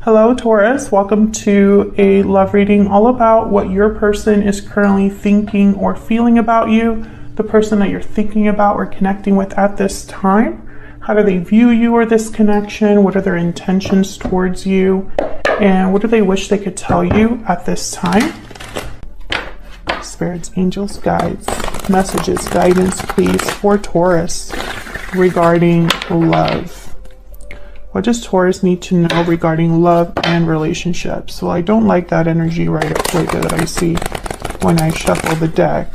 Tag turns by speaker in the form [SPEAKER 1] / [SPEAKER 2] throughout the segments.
[SPEAKER 1] Hello, Taurus. Welcome to a love reading all about what your person is currently thinking or feeling about you, the person that you're thinking about or connecting with at this time. How do they view you or this connection? What are their intentions towards you? And what do they wish they could tell you at this time? Spirits, angels, guides, messages, guidance, please, for Taurus regarding love. What does Taurus need to know regarding love and relationships? Well, I don't like that energy right there that I see when I shuffle the deck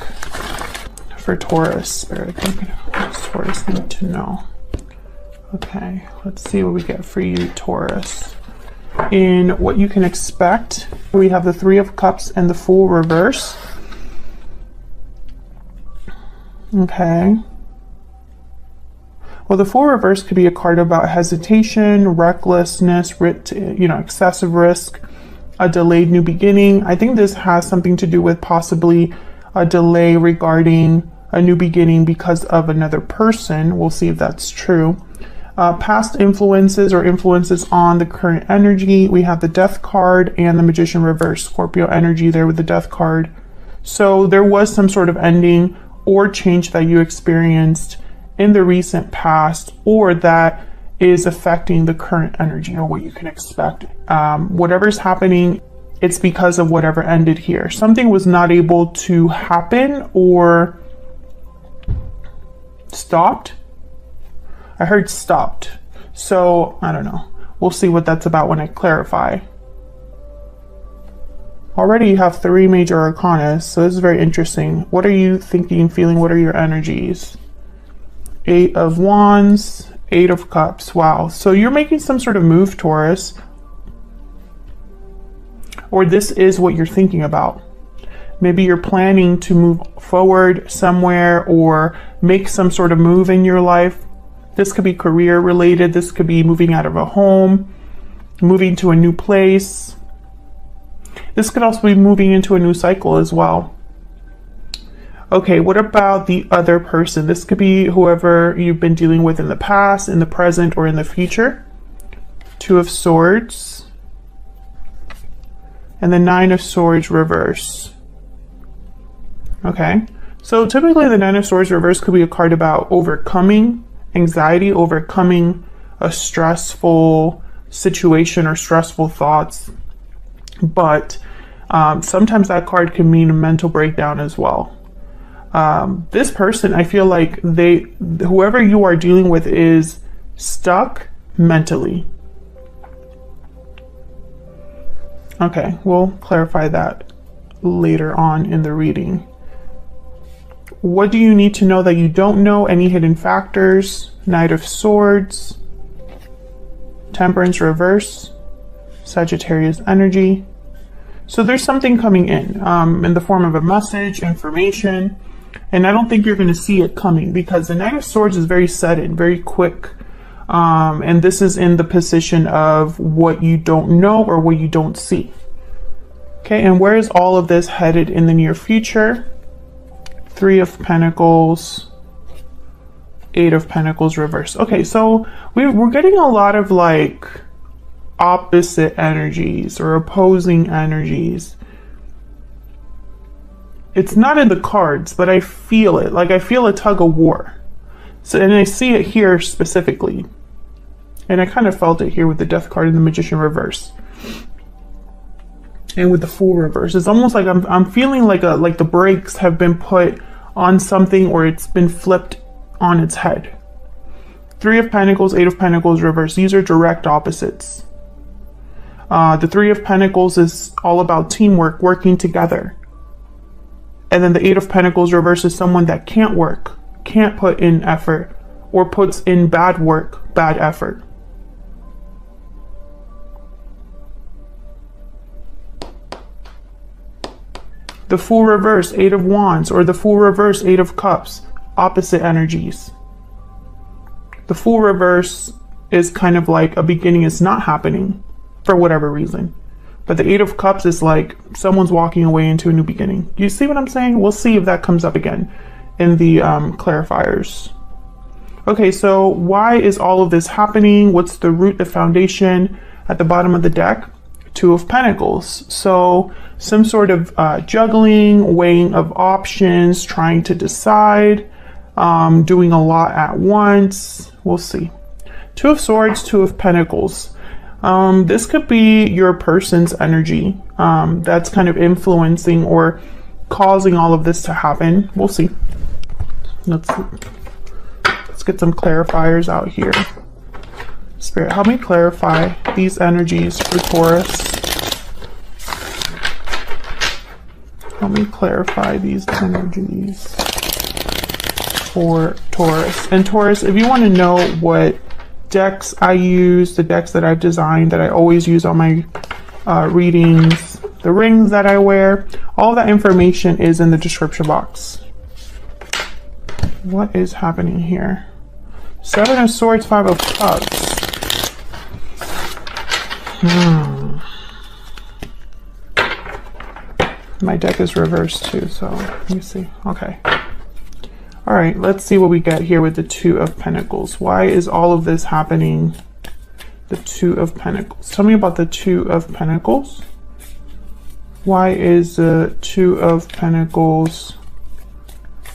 [SPEAKER 1] for Taurus. Spirit, what does Taurus need to know? Okay, let's see what we get for you, Taurus. In what you can expect, we have the Three of Cups and the Fool reverse. Okay. Well, the Fool reverse could be a card about hesitation, recklessness, excessive risk, a delayed new beginning. I think this has something to do with possibly a delay regarding a new beginning because of another person. We'll see if that's true. Past influences or influences on the current energy. We have the Death card and the Magician reverse, Scorpio energy there with the Death card. So there was some sort of ending or change that you experienced in the recent past, or that is affecting the current energy or what you can expect. Whatever's happening, it's because of whatever ended here. Something was not able to happen or stopped. I heard stopped. So I don't know. We'll see what that's about when I clarify. Already you have 3 major arcana, so this is very interesting. What are you thinking, feeling? What are your energies? 8 of Wands, 8 of Cups. Wow. So you're making some sort of move, Taurus. Or this is what you're thinking about. Maybe you're planning to move forward somewhere or make some sort of move in your life. This could be career related. This could be moving out of a home, moving to a new place. This could also be moving into a new cycle as well. Okay, what about the other person? This could be whoever you've been dealing with in the past, in the present, or in the future. 2 of Swords. And the 9 of Swords reverse. Okay, so typically the 9 of Swords reverse could be a card about overcoming anxiety, overcoming a stressful situation or stressful thoughts. But sometimes that card can mean a mental breakdown as well. This person, I feel like whoever you are dealing with is stuck mentally. Okay, we'll clarify that later on in the reading. What do you need to know that you don't know? Any hidden factors? Knight of Swords, Temperance reverse, Sagittarius energy. So there's something coming in the form of a message, information. And I don't think you're going to see it coming because the Knight of Swords is very sudden, very quick. And this is in the position of what you don't know or what you don't see. Okay, and where is all of this headed in the near future? 3 of Pentacles, 8 of Pentacles reverse. Okay, so we're getting a lot of like opposite energies or opposing energies. It's not in the cards, but I feel it. Like I feel a tug of war. So, and I see it here specifically. And I kind of felt it here with the Death card and the Magician reverse. And with the Fool reverse. It's almost like I'm feeling like the brakes have been put on something or it's been flipped on its head. 3 of Pentacles, 8 of Pentacles reverse. These are direct opposites. The 3 of Pentacles is all about teamwork, working together. And then the 8 of Pentacles reverse is someone that can't work, can't put in effort, or puts in bad work, bad effort. The Fool reverse, 8 of Wands, or the Fool reverse, 8 of Cups, opposite energies. The Fool reverse is kind of like a beginning is not happening for whatever reason. But the 8 of Cups is like someone's walking away into a new beginning. You see what I'm saying? We'll see if that comes up again in the clarifiers. Okay, so why is all of this happening? What's the root, the foundation? At the bottom of the deck, Two of Pentacles. So some sort of juggling, weighing of options, trying to decide, doing a lot at once. We'll see. Two of Swords, Two of Pentacles. This could be your person's energy that's kind of influencing or causing all of this to happen. We'll see. Let's get some clarifiers out here. Spirit, help me clarify these energies for Taurus. Help me clarify these energies for Taurus. And Taurus, if you want to know what decks I use, the decks that I've designed that I always use on my readings, the rings that I wear, all that information is in the description box. What is happening here? Seven of Swords, Five of Cups. My deck is reversed too, so let me see. Okay. All right, let's see what we get here with the Two of Pentacles. Why is all of this happening? The Two of Pentacles. Tell me about the Two of Pentacles. Why is the Two of Pentacles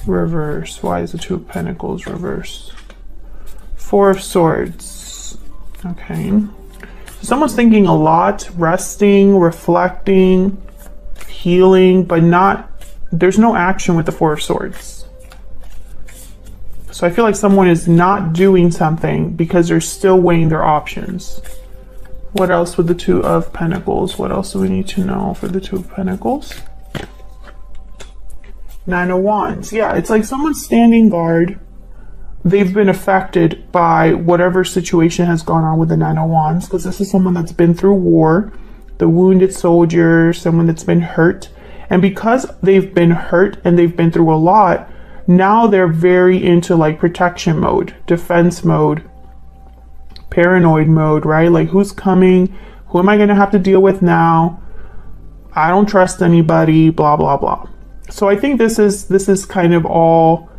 [SPEAKER 1] reversed? Why is the Two of Pentacles reversed? Four of Swords. Okay. Someone's thinking a lot, resting, reflecting, healing, but there's no action with the Four of Swords. So I feel like someone is not doing something because they're still weighing their options. What else with the Two of Pentacles? What else do we need to know for the Two of Pentacles? Nine of Wands. Yeah, it's like someone's standing guard. They've been affected by whatever situation has gone on with the Nine of Wands, because this is someone that's been through war, the wounded soldier, someone that's been hurt. And because they've been hurt and they've been through a lot, now they're very into like protection mode, defense mode, paranoid mode, right? Like, who's coming? Who am I going to have to deal with now? I don't trust anybody, blah, blah, blah. So I think this is kind of all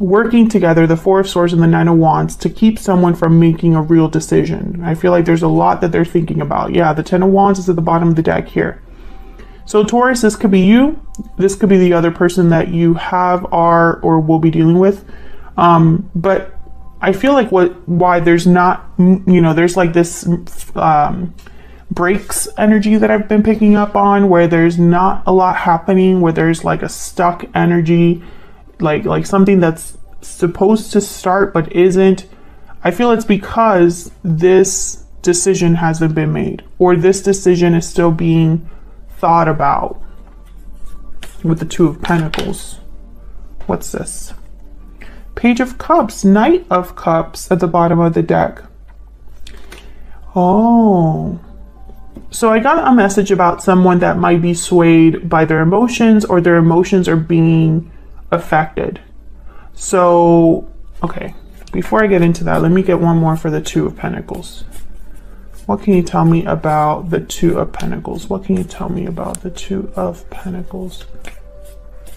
[SPEAKER 1] working together, the Four of Swords and the Nine of Wands, to keep someone from making a real decision. I feel like there's a lot that they're thinking about. Yeah, the Ten of Wands is at the bottom of the deck here. So Taurus, this could be you. This could be the other person that you have, are, or will be dealing with. But I feel like why there's not, there's like this breaks energy that I've been picking up on, where there's not a lot happening, where there's like a stuck energy, like something that's supposed to start but isn't. I feel it's because this decision hasn't been made, or this decision is still being thought about with the Two of Pentacles. What's this? Page of Cups, Knight of Cups at the bottom of the deck. Oh, so I got a message about someone that might be swayed by their emotions, or their emotions are being affected. So, okay, before I get into that, let me get one more for the Two of Pentacles. What can you tell me about the Two of Pentacles? What can you tell me about the Two of Pentacles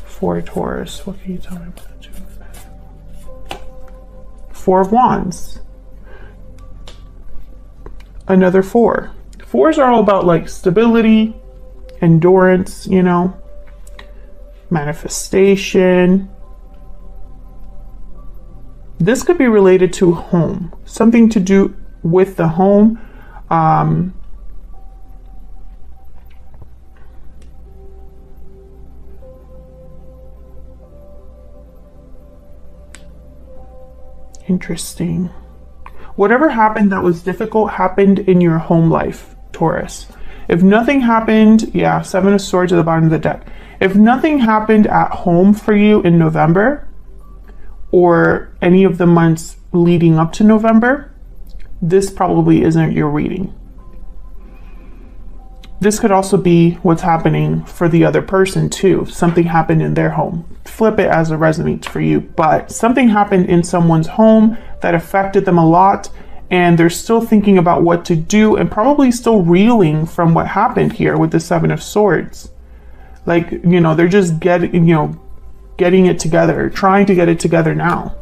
[SPEAKER 1] for Taurus? What can you tell me about the Two of Pentacles? Four of Wands. Another four. Fours are all about like stability, endurance, manifestation. This could be related to home, something to do with the home. Interesting. Whatever happened that was difficult happened in your home life, Taurus. If nothing happened, yeah, Seven of Swords at the bottom of the deck. If nothing happened at home for you in November, or any of the months leading up to November, this probably isn't your reading. This could also be what's happening for the other person too. Something happened in their home. Flip it as it resonates for you. But something happened in someone's home that affected them a lot, and they're still thinking about what to do, and probably still reeling from what happened here with the Seven of Swords. Like, they're just getting it together, trying to get it together now.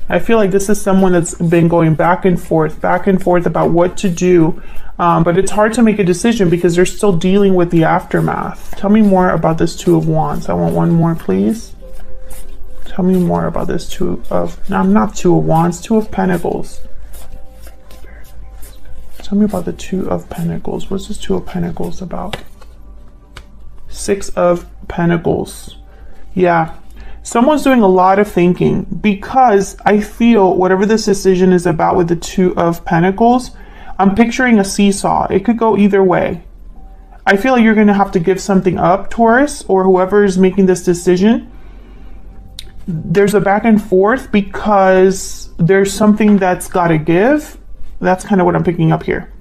[SPEAKER 1] I feel like this is someone that's been going back and forth about what to do. But it's hard to make a decision because they're still dealing with the aftermath. Tell me more about this Two of Wands. I want one more, please. Tell me more about this Two of Wands, Two of Pentacles. Tell me about the Two of Pentacles. What's this Two of Pentacles about? Six of Pentacles. Yeah. Someone's doing a lot of thinking because I feel whatever this decision is about with the Two of Pentacles, I'm picturing a seesaw. It could go either way. I feel like you're going to have to give something up, Taurus, or whoever is making this decision. There's a back and forth because there's something that's got to give. That's kind of what I'm picking up here.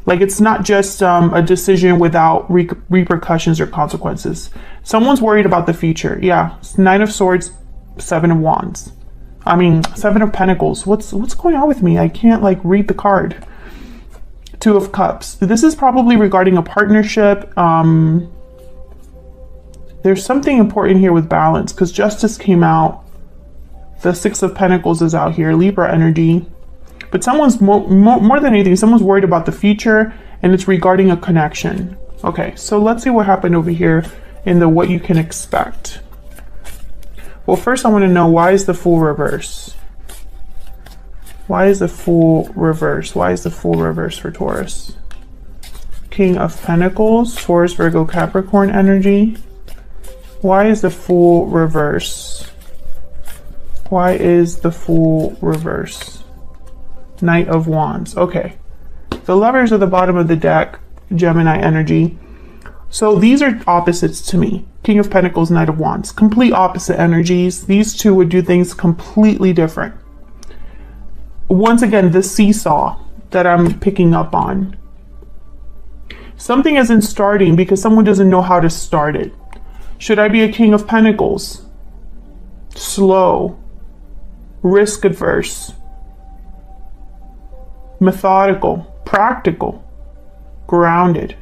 [SPEAKER 1] Like, it's not just a decision without repercussions or consequences. Someone's worried about the future. Yeah, Nine of Swords, Seven of Wands. I mean, Seven of Pentacles. What's going on with me? I can't like read the card. Two of Cups. This is probably regarding a partnership. There's something important here with balance because Justice came out. The Six of Pentacles is out here. Libra energy. But someone's more than anything, someone's worried about the future, and it's regarding a connection. Okay, so let's see what happened over here in the what you can expect. Well, first I want to know, why is the Fool reverse? Why is the Fool reverse? Why is the Fool reverse for Taurus? King of Pentacles, Taurus, Virgo, Capricorn energy. Why is the Fool reverse? Why is the Fool reverse? Knight of Wands. Okay. The Lovers are the bottom of the deck, Gemini energy. So these are opposites to me. King of Pentacles, Knight of Wands. Complete opposite energies. These two would do things completely different. Once again, the seesaw that I'm picking up on. Something isn't starting because someone doesn't know how to start it. Should I be a King of Pentacles? Slow. Risk adverse. Methodical, practical, grounded?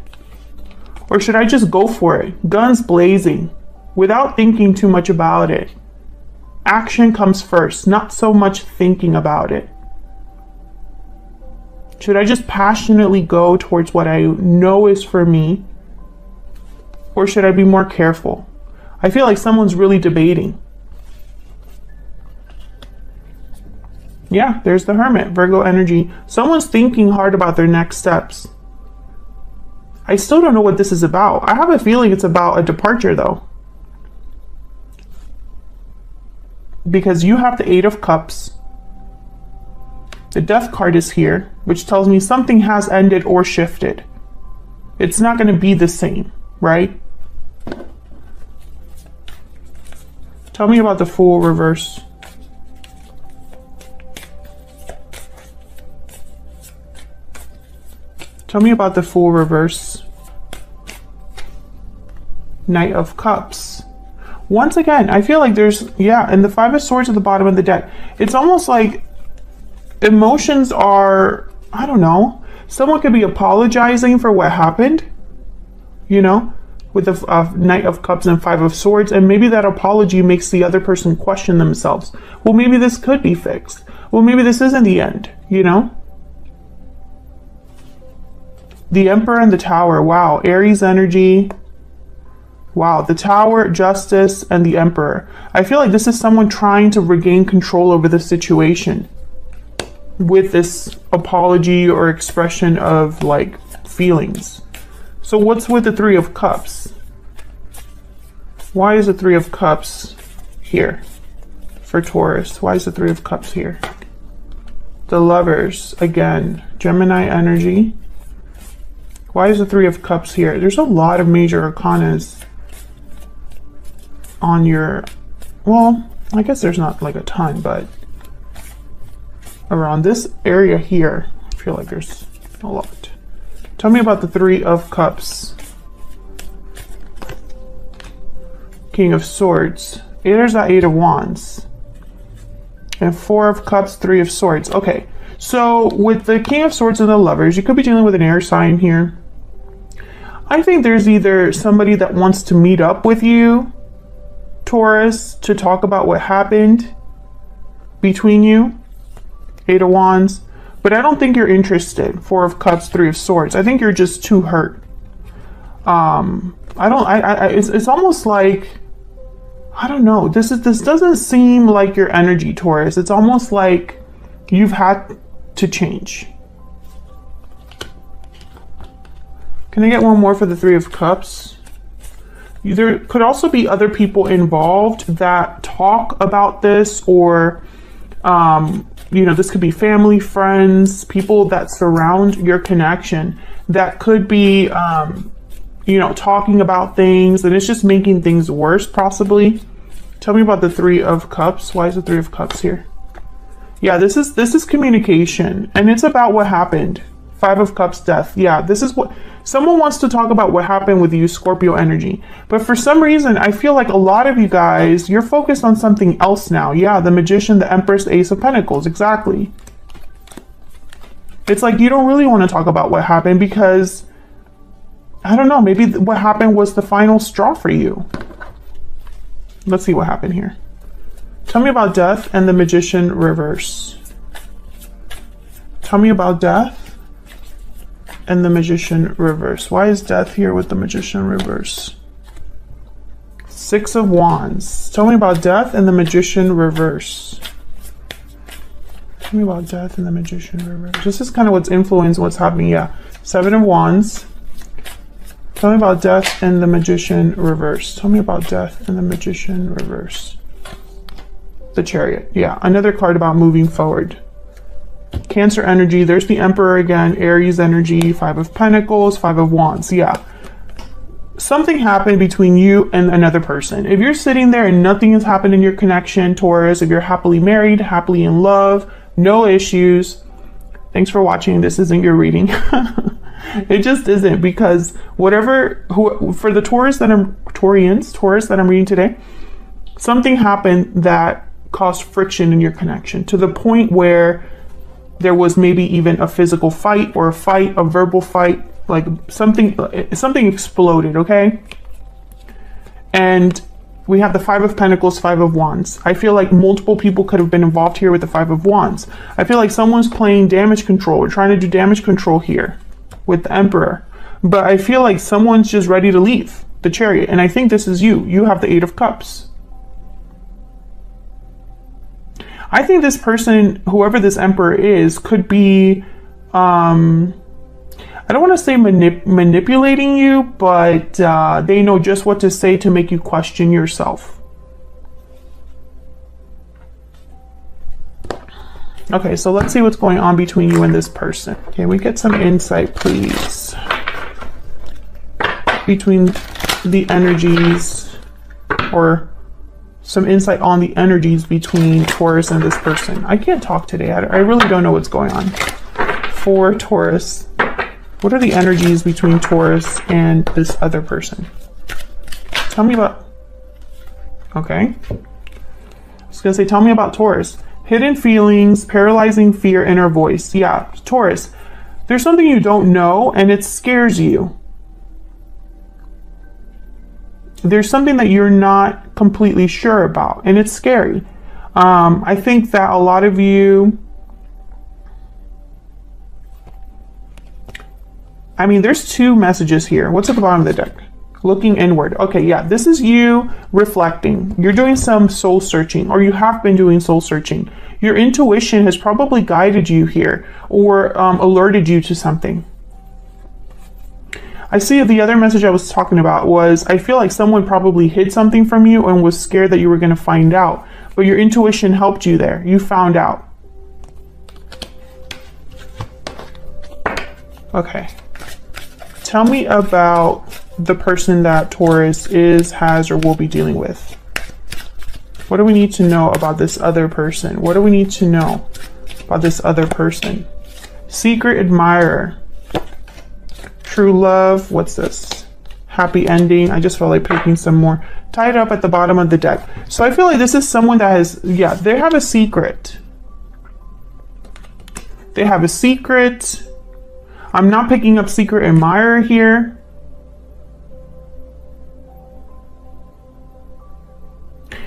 [SPEAKER 1] Or should I just go for it, guns blazing, without thinking too much about it? Action comes first, not so much thinking about it. Should I just passionately go towards what I know is for me? Or should I be more careful? I feel like someone's really debating. Yeah, there's the Hermit, Virgo energy. Someone's thinking hard about their next steps. I still don't know what this is about. I have a feeling it's about a departure though. Because you have the Eight of Cups. The Death card is here, which tells me something has ended or shifted. It's not going to be the same, right? Tell me about the Fool reverse. Tell me about the Fool reverse. Knight of Cups. Once again, I feel like there's, yeah, and the Five of Swords at the bottom of the deck. It's almost like emotions are, I don't know, someone could be apologizing for what happened, you know, with the Knight of Cups and Five of Swords, and maybe that apology makes the other person question themselves. Well, maybe this could be fixed. Well, maybe this isn't the end, you know? The Emperor and the Tower. Wow. Aries energy. Wow. The Tower, Justice, and the Emperor. I feel like this is someone trying to regain control over the situation with this apology or expression of like feelings. So what's with the Three of Cups? Why is the Three of Cups here for Taurus? Why is the Three of Cups here? The Lovers, again, Gemini energy. Why is the Three of Cups here? There's a lot of major arcanas on your, well, I guess there's not like a ton, but around this area here, I feel like there's a lot. Tell me about the Three of Cups. King of Swords. There's that Eight of Wands. And Four of Cups, Three of Swords. Okay, so with the King of Swords and the Lovers, you could be dealing with an air sign here. I think there's either somebody that wants to meet up with you, Taurus, to talk about what happened, between you. 8 of Wands. But I don't think you're interested. 4 of Cups, 3 of Swords. I think you're just too hurt. It's almost like, I don't know. This doesn't seem like your energy, Taurus. It's almost like you've had to change. Can I get one more for the 3 of Cups? There could also be other people involved that talk about this, or, you know, this could be family, friends, people that surround your connection that could be, you know, talking about things, and it's just making things worse, possibly. Tell me about the 3 of Cups. Why is the 3 of Cups here? Yeah, this is communication, and it's about what happened. 5 of Cups, death. Yeah, this is what someone wants to talk about, what happened with you, Scorpio energy. But for some reason, I feel like a lot of you guys, you're focused on something else now. Yeah, the Magician, the Empress, Ace of Pentacles. Exactly. It's like you don't really want to talk about what happened because, I don't know, maybe what happened was the final straw for you. Let's see what happened here. Tell me about death and the Magician reverse. Tell me about death and the Magician reverse. Why is death here with the Magician reverse? 6 of Wands. Tell me about death and the Magician reverse. Tell me about death and the Magician reverse. This is kind of what's influencing what's happening. Yeah. 7 of Wands. Tell me about death and the Magician reverse. Tell me about death and the Magician reverse. The Chariot. Yeah. Another card about moving forward. Cancer energy. There's the Emperor again. Aries energy. 5 of Pentacles. 5 of Wands. Yeah. Something happened between you and another person. If you're sitting there and nothing has happened in your connection, Taurus, if you're happily married, happily in love, no issues, thanks for watching. This isn't your reading. It just isn't, because whatever, for the Taurus that I'm reading today, something happened that caused friction in your connection to the point where there was maybe even a physical fight, or a verbal fight, like something exploded, okay? And we have the 5 of Pentacles, 5 of Wands. I feel like multiple people could have been involved here with the 5 of Wands. I feel like someone's playing damage control or trying to do damage control here with the Emperor. But I feel like someone's just ready to leave, the Chariot. And I think this is you. You have the 8 of Cups. I think this person, whoever this Emperor is, could be, I don't want to say manipulating you, but they know just what to say to make you question yourself. Okay, so let's see what's going on between you and this person. Can we get some insight, please? Between the energies, or some insight on the energies between Taurus and this person. I can't talk today. I really don't know what's going on. For Taurus, what are the energies between Taurus and this other person? Tell me about... Okay. I was going to say, tell me about Taurus. Hidden feelings, paralyzing fear, inner voice. Yeah, Taurus. There's something you don't know and it scares you. There's something that you're not completely sure about and it's scary. I think that a lot of you... I mean, there's 2 messages here. What's at the bottom of the deck? Looking inward. Okay, yeah, this is you reflecting. You're doing some soul searching, or you have been doing soul searching. Your intuition has probably guided you here, or alerted you to something. I see the other message I was talking about was, I feel like someone probably hid something from you and was scared that you were going to find out. But your intuition helped you there. You found out. Okay. Tell me about the person that Taurus is, has, or will be dealing with. What do we need to know about this other person? What do we need to know about this other person? Secret admirer. True love. What's this? Happy ending. I just felt like picking some more. Tied up at the bottom of the deck. So I feel like this is someone that has, yeah, they have a secret. They have a secret. I'm not picking up secret admirer here.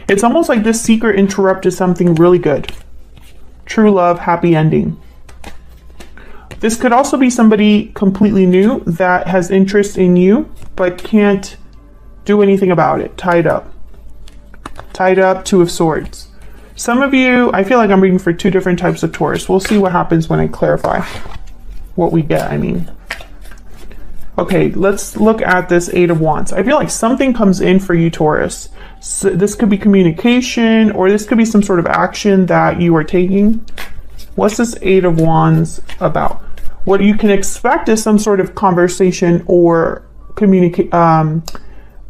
[SPEAKER 1] It's almost like this secret interrupted something really good. true love, happy ending. This could also be somebody completely new that has interest in you, but can't do anything about it. Tied up. Tied up, Two of Swords. Some of you, I feel like I'm reading for two different types of Taurus. We'll see what happens when I clarify what we get, I mean. Okay, let's look at this Eight of Wands. I feel like something comes in for you, Taurus. So this could be communication, or this could be some sort of action that you are taking. What's this Eight of Wands about? What you can expect is some sort of conversation or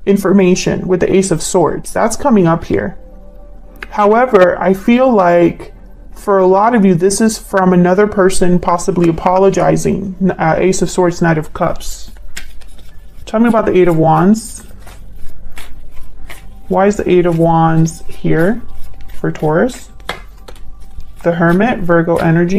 [SPEAKER 1] information with the Ace of Swords. That's coming up here. However, I feel like for a lot of you, this is from another person possibly apologizing. Ace of Swords, Knight of Cups. Tell me about the Eight of Wands. Why is the Eight of Wands here for Taurus? The Hermit, Virgo energy.